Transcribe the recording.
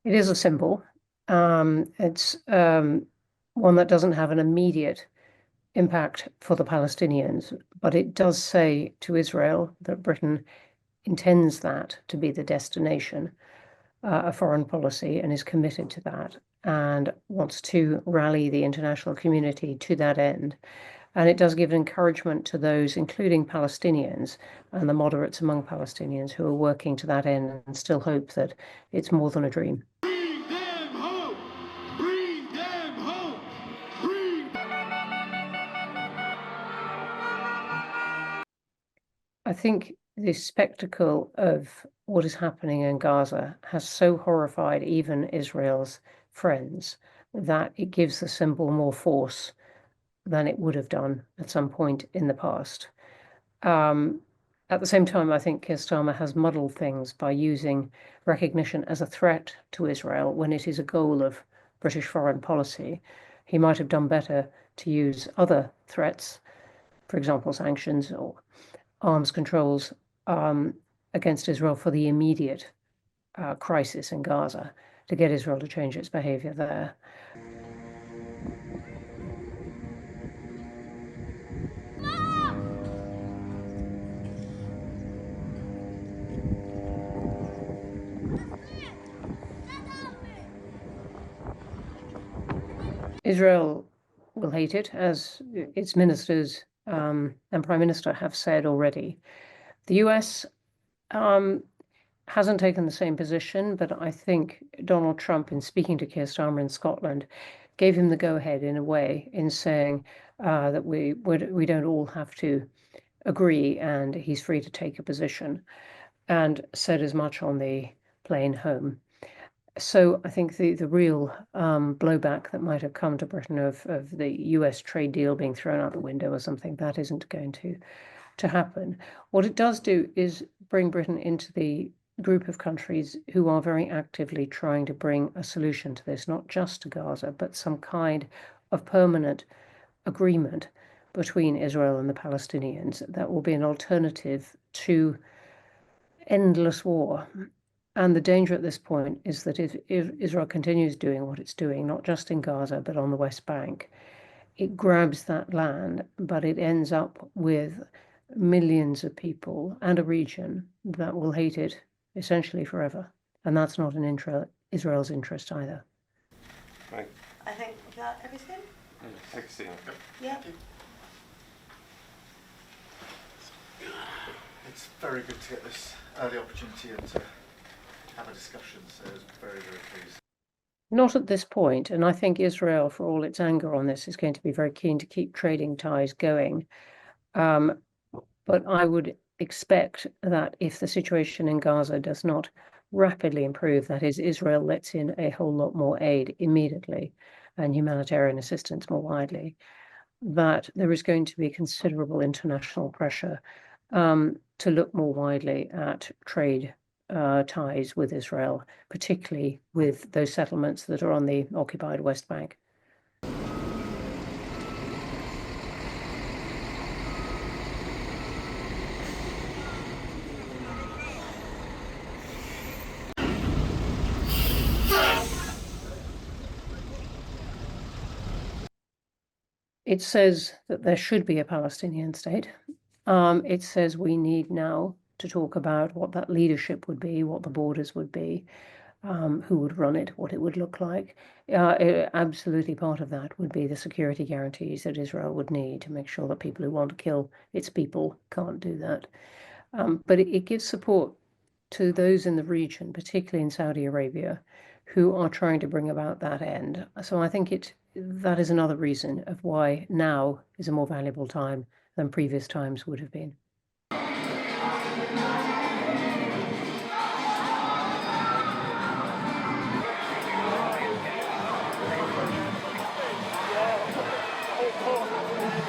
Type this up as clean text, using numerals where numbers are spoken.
It is a symbol. It's one that doesn't have an immediate impact for the Palestinians, but it does say to Israel that Britain intends that to be the destination of foreign policy and is committed to that and wants to rally the international community to that end. And it does give encouragement to those, including Palestinians and the moderates among Palestinians, who are working to that end and still hope that it's more than a dream. Bring them home! Bring them home! Bring... I think the spectacle of what is happening in Gaza has so horrified even Israel's friends that it gives the symbol more force than it would have done at some point in the past. At the same time, I think Keir Starmer has muddled things by using recognition as a threat to Israel when it is a goal of British foreign policy. He might have done better to use other threats, for example, sanctions or arms controls against Israel for the immediate crisis in Gaza to get Israel to change its behavior there. Israel will hate it, as its ministers and Prime Minister have said already. The US hasn't taken the same position, but I think Donald Trump, in speaking to Keir Starmer in Scotland, gave him the go-ahead in a way in saying that we don't all have to agree and he's free to take a position, and said as much on the plane home. So I think the real blowback that might have come to Britain of the US trade deal being thrown out the window or something, that isn't going to happen. What it does do is bring Britain into the group of countries who are very actively trying to bring a solution to this, not just to Gaza, but some kind of permanent agreement between Israel and the Palestinians that will be an alternative to endless war. And the danger at this point is that if Israel continues doing what it's doing, not just in Gaza, but on the West Bank, it grabs that land, but it ends up with millions of people and a region that will hate it essentially forever. And that's not in Israel's interest either. Right. I think that everything? Thanks, Ian. Yeah. It's very good to get this early opportunity and to have a discussion, so I was very, very pleased. Not at this point, and I think Israel, for all its anger on this, is going to be very keen to keep trading ties going. But I would expect that if the situation in Gaza does not rapidly improve, that is, Israel lets in a whole lot more aid immediately and humanitarian assistance more widely, that there is going to be considerable international pressure to look more widely at trade ties with Israel, particularly with those settlements that are on the occupied West Bank. It says that there should be a Palestinian state. It says we need now to talk about what that leadership would be, what the borders would be, who would run it, what it would look like. Absolutely part of that would be the security guarantees that Israel would need to make sure that people who want to kill its people can't do that. But it gives support to those in the region, particularly in Saudi Arabia, who are trying to bring about that end. So I think that is another reason of why now is a more valuable time than previous times would have been.